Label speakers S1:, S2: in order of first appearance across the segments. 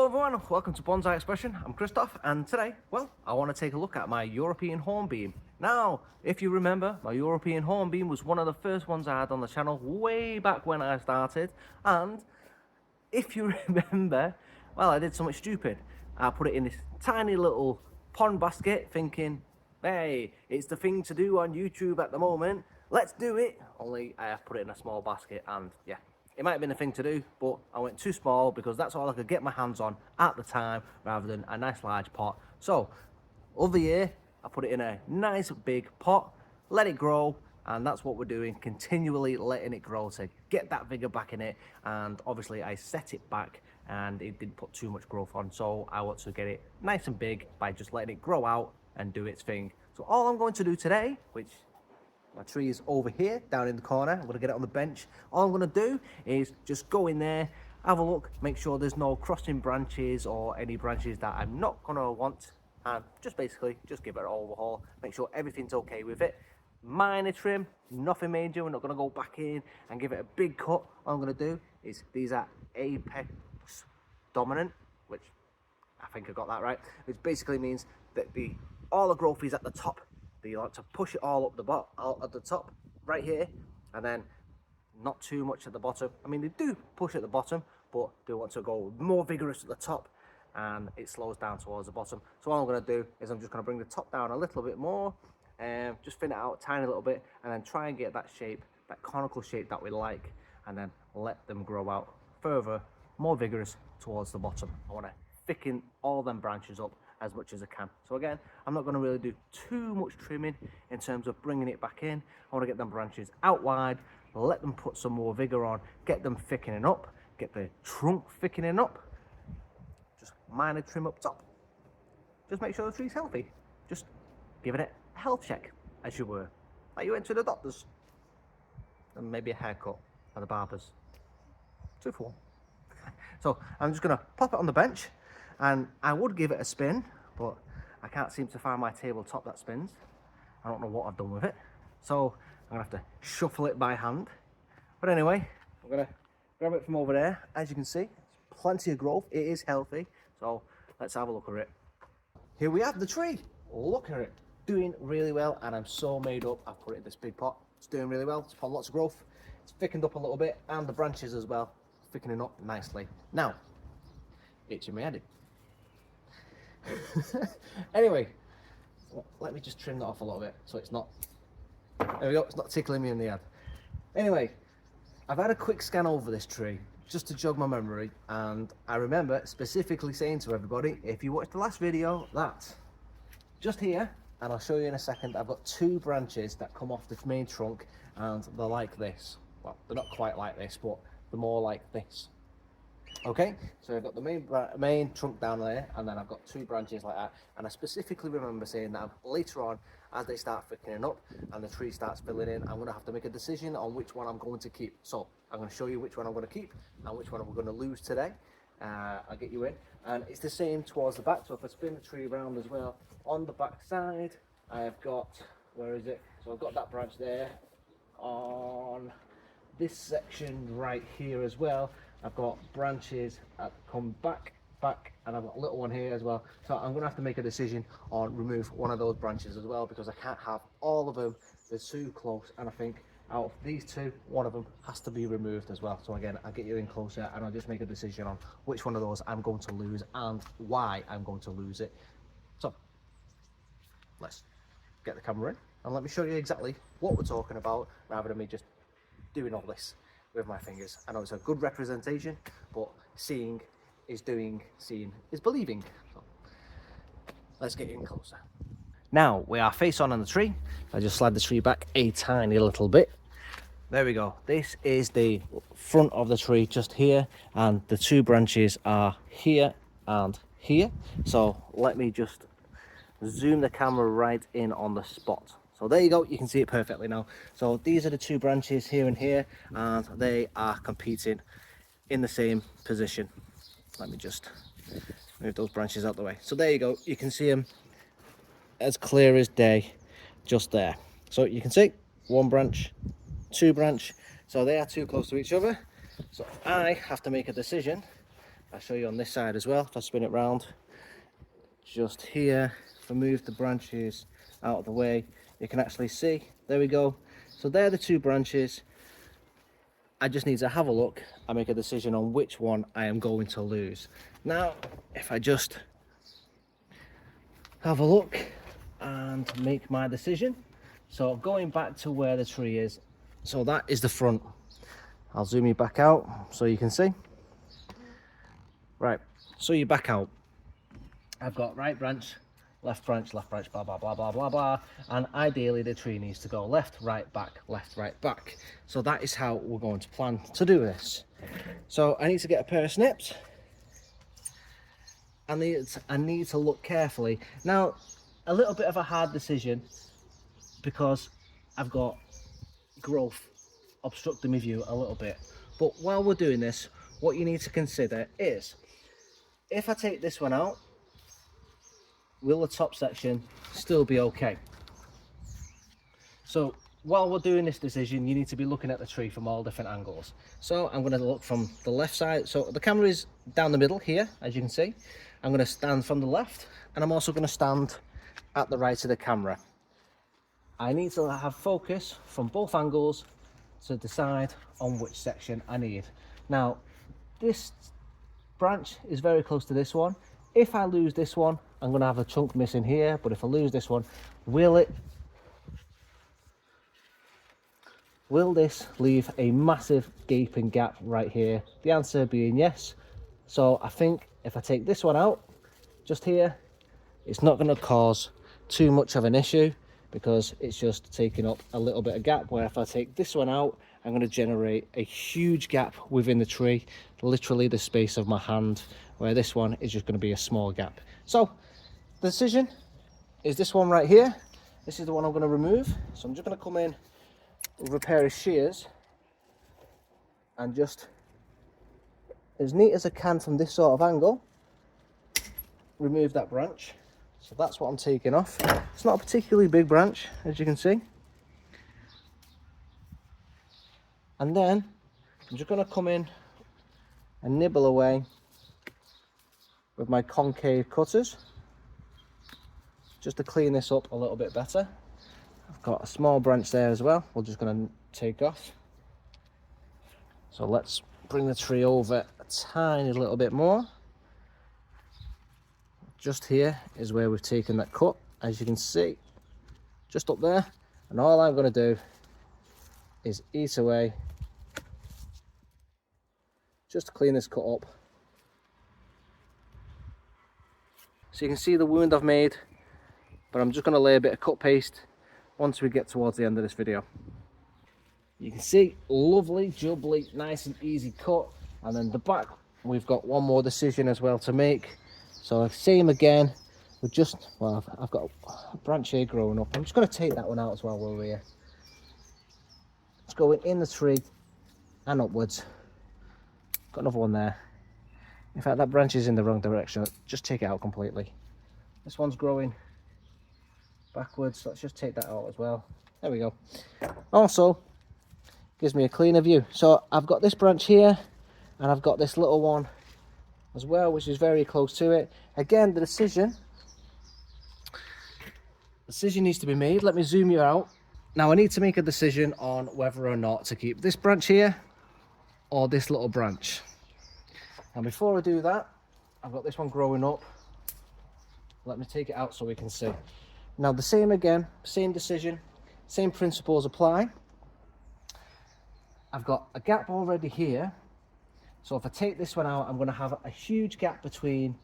S1: everyone, welcome to Bonsai Expression. I'm Christoph, and today, well, I want to take a look at my European hornbeam. Now, if you remember, my European hornbeam was one of the first ones I had on the channel way back when I started, and if you remember, well, I did something stupid. I put it in this tiny little pond basket thinking, hey, it's the thing to do on YouTube at the moment, let's do it. Only I put it in a small basket, and yeah, it might have been a thing to do, but I went too small because that's all I could get my hands on at the time rather than a nice large pot. So over here, I put it in a nice big pot, let it grow, and that's what we're doing, continually letting it grow to get that vigor back in it. And obviously I set it back and it didn't put too much growth on, so I want to get it nice and big by just letting it grow out and do its thing. So all I'm going to do today, which my tree is over here, down in the corner. I'm going to get it on the bench. All I'm going to do is just go in there, have a look, make sure there's no crossing branches or any branches that I'm not going to want, and just basically just give it an overhaul, make sure everything's okay with it. Minor trim, nothing major. We're not going to go back in and give it a big cut. All I'm going to do is, these are apex dominant, which I think I got that right, which basically means that all the growth is at the top. They like to push it all up at the top right here, and then not too much at the bottom. I mean, they do push at the bottom, but they want to go more vigorous at the top, and it slows down towards the bottom. So all I'm going to do is I'm just going to bring the top down a little bit more, and just thin it out a tiny little bit, and then try and get that shape, that conical shape that we like, and then let them grow out further, more vigorous towards the bottom. I want to thicken all them branches up as much as I can. So again, I'm not going to really do too much trimming in terms of bringing it back in. I want to get them branches out wide, let them put some more vigor on, get them thickening up, get the trunk thickening up, just minor trim up top. Just make sure the tree's healthy. Just giving it a health check, as you were, like you went to the doctors, and maybe a haircut at the barbers. 2 for 1. So I'm just going to pop it on the bench, and I would give it a spin, but I can't seem to find my tabletop that spins. I don't know what I've done with it, so I'm gonna have to shuffle it by hand. But anyway, I'm gonna grab it from over there. As you can see, plenty of growth. It is healthy, so let's have a look at it. Here we have the tree. Look at it, doing really well, and I'm so made up. I've put it in this big pot. It's doing really well. It's put lots of growth. It's thickened up a little bit, and the branches as well, thickening up nicely. Now, itching my head. Anyway, let me just trim that off a little bit so it's not, there we go, it's not tickling me in the head. Anyway, I've had a quick scan over this tree just to jog my memory, and I remember specifically saying to everybody, if you watched the last video, that just here, and I'll show you in a second, I've got 2 branches that come off the main trunk, and they're like this. Well, they're not quite like this, but they're more like this. Okay, so I've got the main trunk down there, and then I've got 2 branches like that. And I specifically remember saying that later on, as they start thickening up and the tree starts filling in, I'm going to have to make a decision on which one I'm going to keep. So I'm going to show you which one I'm going to keep and which one I'm going to lose today. I'll get you in, and it's the same towards the back. So if I spin the tree around as well, on the back side I've got, where is it? So I've got that branch there. On this section right here as well, I've got branches that come back, and I've got a little one here as well. So I'm going to have to make a decision on remove one of those branches as well, because I can't have all of them. They're too close, and I think out of these 2, one of them has to be removed as well. So again, I'll get you in closer, and I'll just make a decision on which one of those I'm going to lose and why I'm going to lose it. So let's get the camera in, and let me show you exactly what we're talking about, rather than me just doing all this with my fingers. I know it's a good representation, but seeing is doing, seeing is believing. So let's get in closer. Now we are face on the tree. I just slide the tree back a tiny little bit. There we go. This is the front of the tree just here, and the 2 branches are here and here. So let me just zoom the camera right in on the spot. So there you go, you can see it perfectly now. So these are the 2 branches here and here, and they are competing in the same position. Let me just move those branches out the way. So there you go, you can see them as clear as day just there. So you can see 1 branch, 2 branch, so they are too close to each other. So I have to make a decision I'll show you on this side as well. If I spin it round, just here, if I move the branches out of the way, you can actually see, there we go. So they're the two branches. I just need to have a look and make a decision on which one I am going to lose. Now, if I just have a look and make my decision. So going back to where the tree is, so that is the front. I'll zoom you back out so you can see. Right, so you back out. I've got right branch, blah, blah, blah, blah, blah, blah. And ideally the tree needs to go left, right, back. So that is how we're going to plan to do this. So I need to get a pair of snips. I need to look carefully. Now, a little bit of a hard decision because I've got growth obstructing my view a little bit. But while we're doing this, what you need to consider is, if I take this one out, will the top section still be okay? So while we're doing this decision, you need to be looking at the tree from all different angles. So I'm going to look from the left side. So the camera is down the middle here, as you can see. I'm going to stand from the left, and I'm also going to stand at the right of the camera. I need to have focus from both angles to decide on which section I need. Now, this branch is very close to this one. If I lose this one, I'm going to have a chunk missing here, but if I lose this one, will this leave a massive gaping gap right here? The answer being yes. So I think if I take this one out, just here, it's not going to cause too much of an issue because it's just taking up a little bit of gap, where if I take this one out, I'm going to generate a huge gap within the tree, literally the space of my hand, where this one is just going to be a small gap. So the decision is this one right here. This is the one I'm going to remove. So I'm just going to come in with a pair of shears and just, as neat as I can from this sort of angle, remove that branch. So that's what I'm taking off. It's not a particularly big branch, as you can see. And then I'm just going to come in and nibble away with my concave cutters just to clean this up a little bit better. I've got a small branch there as well, we're just going to take off. So let's bring the tree over a tiny little bit more. Just here is where we've taken that cut, as you can see, just up there. And all I'm going to do is eat away just to clean this cut up. So you can see the wound I've made, but I'm just going to lay a bit of cut paste once we get towards the end of this video. You can see, lovely, jubbly, nice and easy cut. And then the back, we've got one more decision as well to make. So same again, we're just, well, I've got a branch here growing up. I'm just going to take that one out as well while we're here. It's going in the tree and upwards. Got another one there. In fact, that branch is in the wrong direction. Just take it out completely. This one's growing backwards. Let's just take that out as well. There we go. Also, gives me a cleaner view. So I've got this branch here, and I've got this little one as well, which is very close to it. Again, the decision needs to be made. Let me zoom you out. Now I need to make a decision on whether or not to keep this branch here or this little branch. And before I do that, I've got this one growing up. Let me take it out so we can see. Now the same again, same decision, same principles apply. I've got a gap already here. So if I take this one out, I'm going to have a huge gap between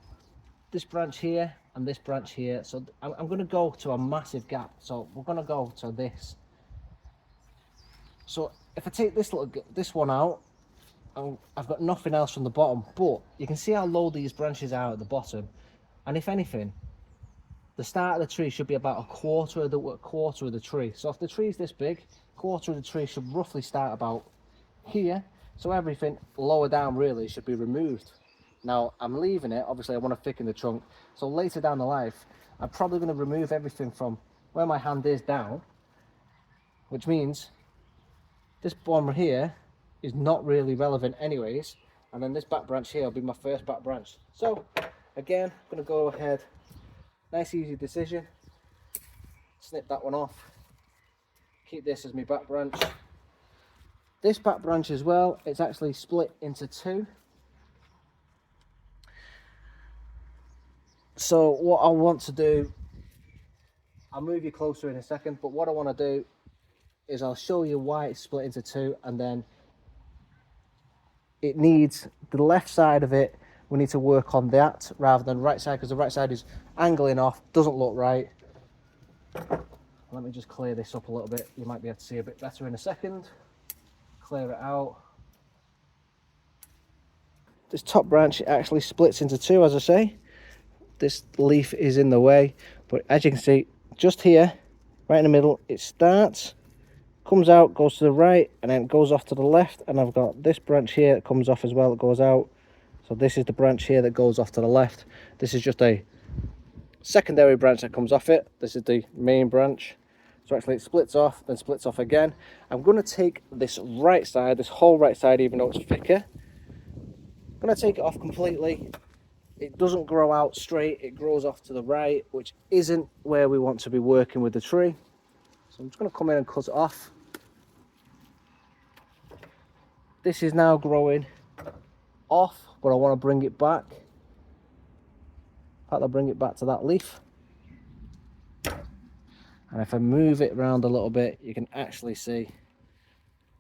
S1: this branch here and this branch here. So I'm going to go to a massive gap. So we're going to go to this. So if I take this one out, I've got nothing else from the bottom. But you can see how low these branches are at the bottom. And if anything, the start of the tree should be about a quarter of the tree. So if the tree is this big, a quarter of the tree should roughly start about here. So everything lower down really should be removed. Now I'm leaving it, obviously I want to thicken the trunk. So later down the life, I'm probably going to remove everything from where my hand is down, which means this one here is not really relevant anyways. and then this back branch here will be my first back branch. So again, I'm going to go ahead, nice easy decision, snip that one off, keep this as my back branch. This back branch as well, it's actually split into two. So what I want to do, I'll move you closer in a second, but what I want to do is I'll show you why it's split into two, and then it needs the left side of it, we need to work on that rather than right side, because the right side is angling off, doesn't look right. Let me just clear this up a little bit, you might be able to see a bit better in a second. Clear it out. This top branch actually splits into two, as I say. This leaf is in the way, but as you can see, just here, right in the middle, it starts, comes out, goes to the right, and then goes off to the left, and I've got this branch here that comes off as well, that goes out. So this is the branch here that goes off to the left. This is just a secondary branch that comes off it. This is the main branch. So actually it splits off, then splits off again. I'm going to take this right side, this whole right side, even though it's thicker, I'm going to take it off completely. It doesn't grow out straight, it grows off to the right, which isn't where we want to be working with the tree. So I'm just going to come in and cut it off. This is now growing off, but I want to bring it back. In fact, I'll bring it back to that leaf. And if I move it around a little bit, you can actually see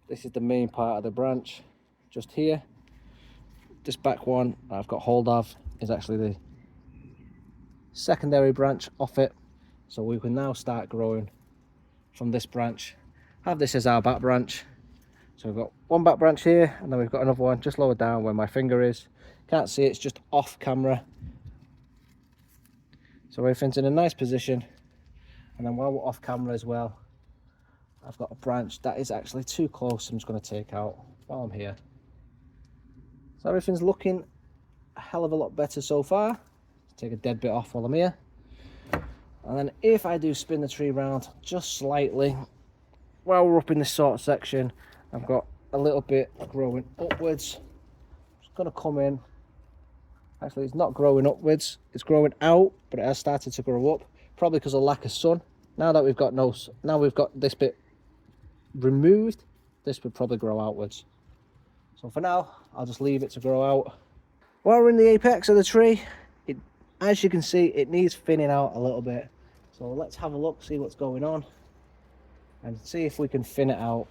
S1: this is the main part of the branch, just here. This back one I've got hold of is actually the secondary branch off it. So we can now start growing from this branch. Have this as our back branch. So we've got one back branch here, and then we've got another one just lower down where my finger is. Can't see it, it's just off camera. So everything's in a nice position. And then while we're off camera as well, I've got a branch that is actually too close, I'm just going to take out while I'm here. So everything's looking a hell of a lot better so far. Take a dead bit off while I'm here. And then if I do spin the tree around just slightly, while we're up in this sort of section, I've got a little bit growing upwards. Just going to come in. Actually, it's not growing upwards, it's growing out, but it has started to grow up, probably because of lack of sun. Now that we've got now we've got this bit removed, this would probably grow outwards. So for now, I'll just leave it to grow out. While we're in the apex of the tree, as you can see, it needs thinning out a little bit. So let's have a look, see what's going on, and see if we can thin it out.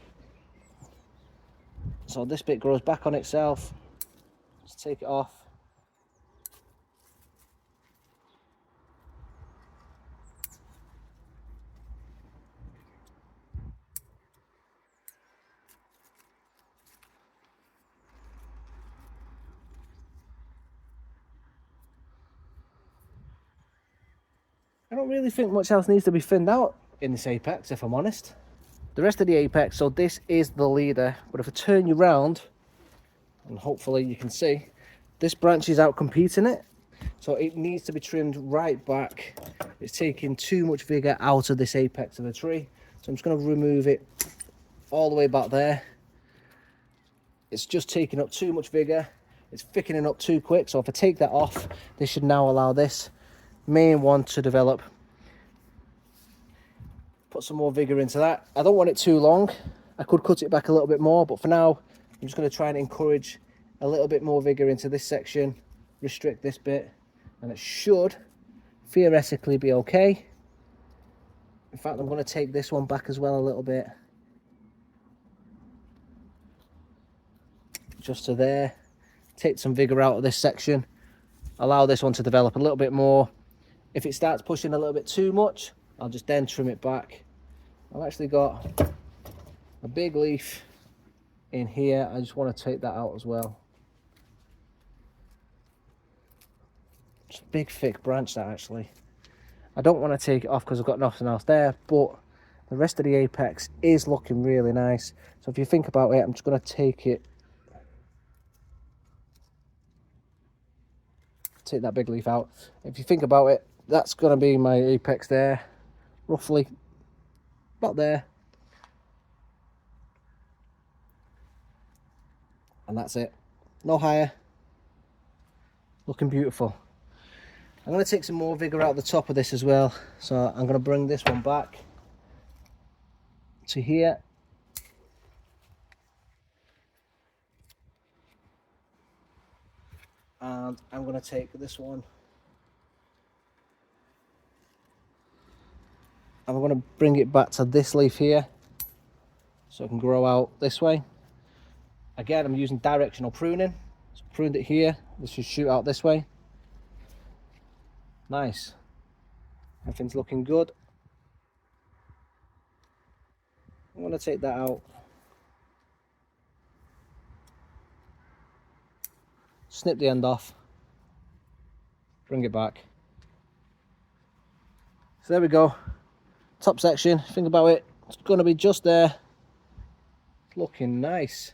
S1: So this bit grows back on itself. Let's take it off. I don't really think much else needs to be thinned out in this apex, if I'm honest. The rest of the apex, so this is the leader, but if I turn you round, and hopefully you can see, this branch is out competing it, so it needs to be trimmed right back. It's taking too much vigor out of this apex of the tree, so I'm just going to remove it all the way back there. It's just taking up too much vigor, it's thickening up too quick, so if I take that off, this should now allow this main one to develop. Put some more vigor into that. I don't want it too long. I could cut it back a little bit more, but for now I'm just going to try and encourage a little bit more vigor into this section, restrict this bit, and it should theoretically be okay. In fact, I'm going to take this one back as well a little bit, just to there. Take some vigor out of this section, allow this one to develop a little bit more. If it starts pushing a little bit too much, I'll just then trim it back. I've actually got a big leaf in here. I just want to take that out as well. It's a big thick branch that actually. I don't want to take it off because I've got nothing else there, but the rest of the apex is looking really nice. So if you think about it, I'm just going to take that big leaf out. If you think about it, that's going to be my apex there, roughly about there, and that's it. no higher. Looking beautiful. I'm going to take some more vigor out the top of this as well. So I'm going to bring this one back to here. And I'm going to take this one. I'm going to bring it back to this leaf here. So it can grow out this way. Again, I'm using directional pruning. So pruned it here. This should shoot out this way. Nice. Everything's looking good. I'm going to take that out. Snip the end off. Bring it back. So there we go. Top section. Think about it. It's going to be just there. Looking nice.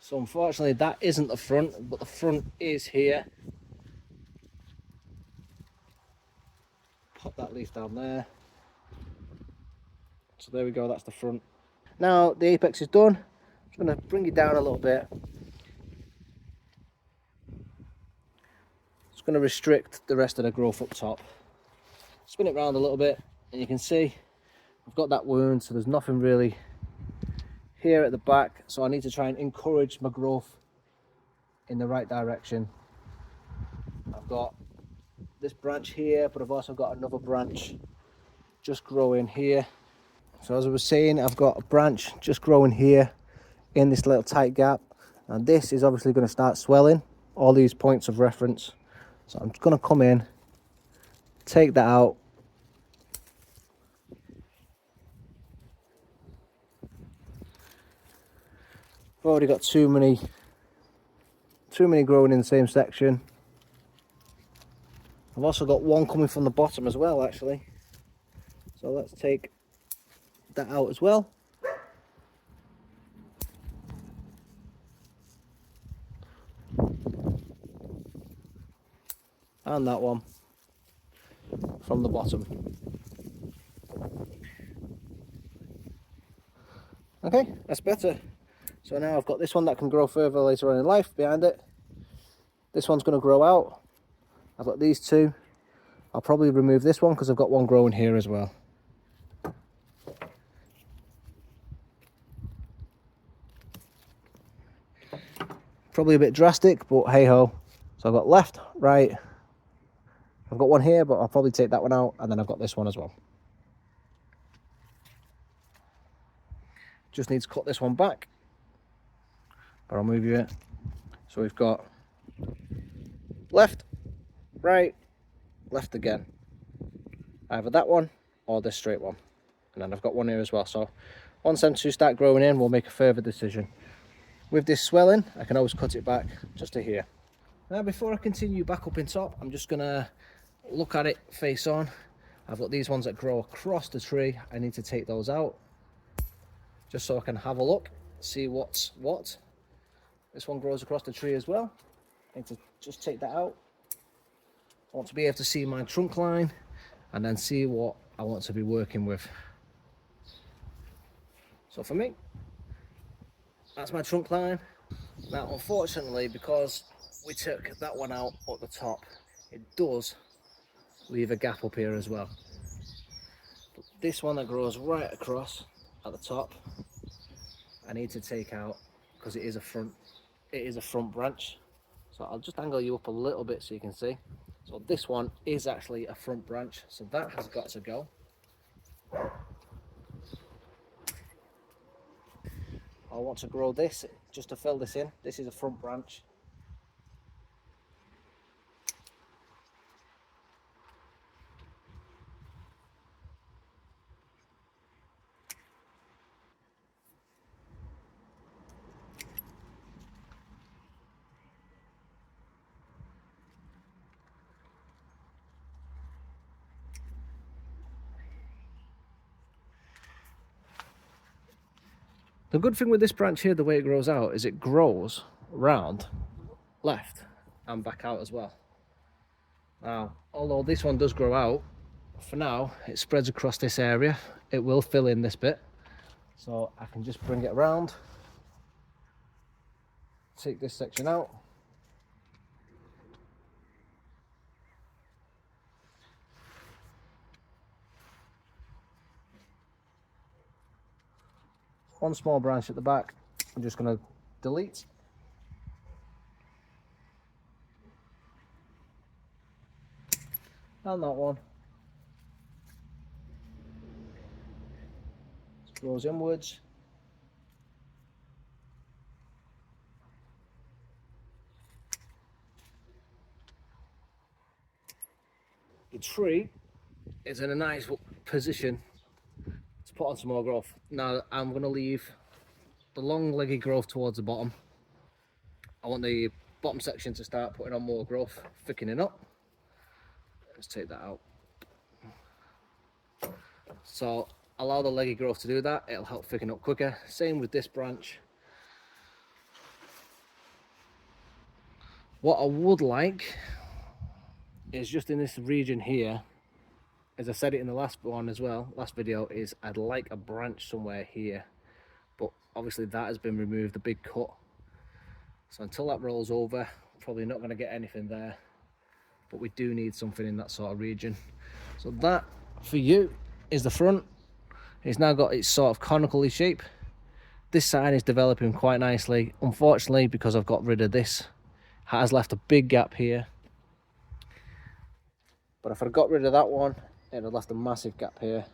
S1: So unfortunately that isn't the front, but the front is here. Pop that leaf down there. So there we go, that's the front. Now the apex is done. I'm just going to bring it down a little bit. It's going to restrict the rest of the growth up top. Spin it around a little bit and you can see I've got that wound, so there's nothing really here at the back, so I need to try and encourage my growth in the right direction. I've got this branch here, but I've also got another branch just growing here. So as I was saying, I've got a branch just growing here in this little tight gap, and this is obviously going to start swelling all these points of reference. So I'm just going to come in, take that out. I've already got too many growing in the same section. I've also got one coming from the bottom as well, actually. So let's take that out as well. And that one from the bottom. Okay, that's better. So now I've got this one that can grow further later on in life behind it. This one's going to grow out. I've got these two. I'll probably remove this one because I've got one growing here as well. Probably a bit drastic, but hey ho. So I've got left, right. I've got one here, but I'll probably take that one out, and then I've got this one as well. Just need to cut this one back, but I'll move you it. So we've got left, right, left again. Either that one or this straight one. And then I've got one here as well. So once them two start growing in, we'll make a further decision. With this swelling, I can always cut it back just to here. Now before I continue back up in top, I'm just gonna look at it face on. I've got these ones that grow across the tree. I need to take those out just so I can have a look, see what's what. This one grows across the tree as well. I need to just take that out. I want to be able to see my trunk line and then see what I want to be working with. So for me, that's my trunk line. Now unfortunately, because we took that one out at the top, it does leave a gap up here as well. But this one that grows right across at the top, I need to take out because it is a front branch. So I'll just angle you up a little bit so you can see. So this one is actually a front branch, so that has got to go. I want to grow this just to fill this in. This is a front branch. The good thing with this branch here, the way it grows out, is it grows round, left, and back out as well. Now, although this one does grow out, for now, it spreads across this area. It will fill in this bit. So I can just bring it around, take this section out. One small branch at the back, I'm just going to delete. And that one. Goes inwards. The tree is in a nice position to put on some more growth. Now I'm going to leave the long leggy growth towards the bottom. I want the bottom section to start putting on more growth, thickening up. Let's take that out. So allow the leggy growth to do that, it'll help thicken up quicker. Same with this branch. What I would like is just in this region here, as I said it in the last one as well, last video, is I'd like a branch somewhere here, but obviously that has been removed, the big cut. So until that rolls over, probably not going to get anything there, but we do need something in that sort of region. So that for you is the front. It's now got its sort of conical shape. This side is developing quite nicely. Unfortunately, because I've got rid of this, it has left a big gap here. But if I got rid of that one, it would have left a massive gap here.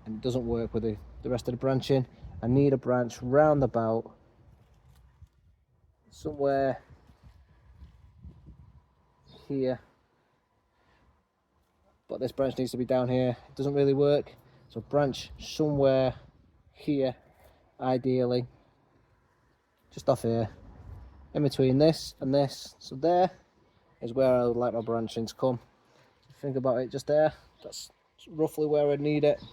S1: And it doesn't work with the rest of the branching. I need a branch round about somewhere here. But this branch needs to be down here. It doesn't really work. So branch somewhere here, ideally. Just off here. In between this and this. So there is where I would like my branching to come. Think about it just there. That's roughly where I need it.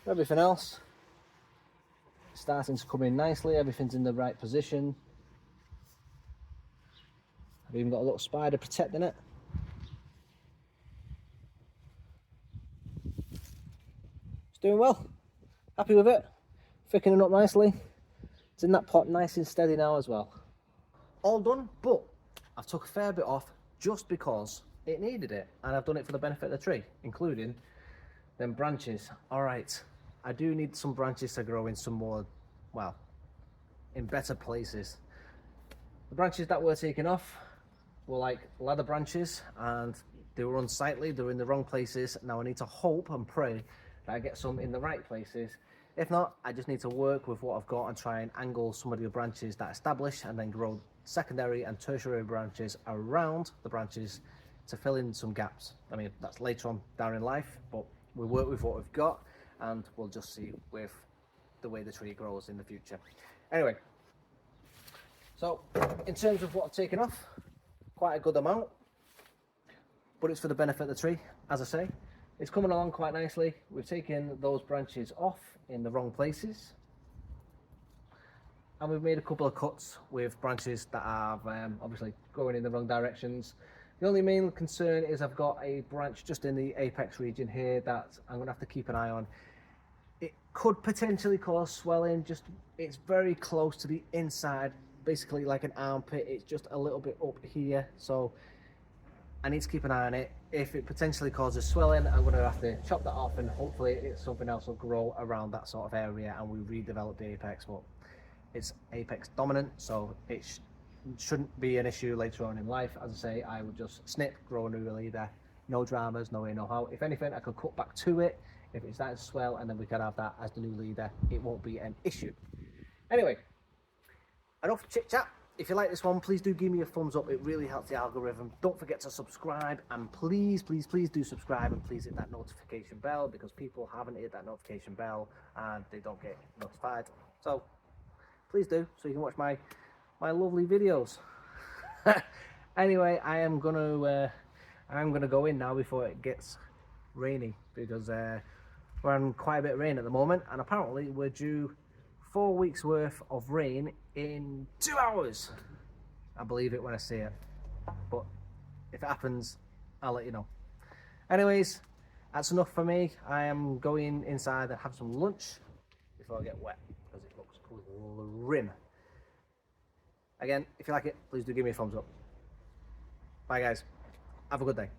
S1: Everything else is starting to come in nicely. Everything's in the right position. I've even got a little spider protecting it. It's doing well. Happy with it. Thickening up nicely. It's in that pot nice and steady now as well. All done, but I've took a fair bit off just because it needed it, and I've done it for the benefit of the tree, including them branches. All right, I do need some branches to grow in some more, well, in better places. The branches that were taken off were like leather branches, and they were unsightly. They were in the wrong places. Now I need to hope and pray that I get some in the right places. If not, I just need to work with what I've got and try and angle some of the branches that establish, and then grow secondary and tertiary branches around the branches to fill in some gaps. I mean, that's later on down in life, but we work with what we've got, and we'll just see with the way the tree grows in the future. Anyway, so in terms of what I've taken off, quite a good amount, but it's for the benefit of the tree. As I say, it's coming along quite nicely. We've taken those branches off in the wrong places, and we've made a couple of cuts with branches that are obviously going in the wrong directions. The only main concern is I've got a branch just in the apex region here that I'm going to have to keep an eye on. It could potentially cause swelling. It's very close to the inside, basically like an armpit. It's just a little bit up here, so I need to keep an eye on it. If it potentially causes swelling, I'm going to have to chop that off, and hopefully something else will grow around that sort of area and we redevelop the apex. But it's apex dominant, so it shouldn't be an issue later on in life. As I say, I would just snip, grow a new leader, no dramas, no way, no how. If anything, I could cut back to it if it's starting to swell, and then we could have that as the new leader. It won't be an issue. Anyway, enough chit chat. If you like this one, please do give me a thumbs up. It really helps the algorithm. Don't forget to subscribe, and please do subscribe, and please hit that notification bell, because people haven't hit that notification bell and they don't get notified. So please do, so you can watch my lovely videos. Anyway, I'm gonna go in now before it gets rainy, because we're on quite a bit of rain at the moment, and apparently we're due 4 weeks worth of rain in 2 hours. I believe it when I see it, but if it happens, I'll let you know. Anyways, that's enough for me. I am going inside and have some lunch before I get wet because it looks grim. Again, if you like it, please do give me a thumbs up. Bye guys. Have a good day.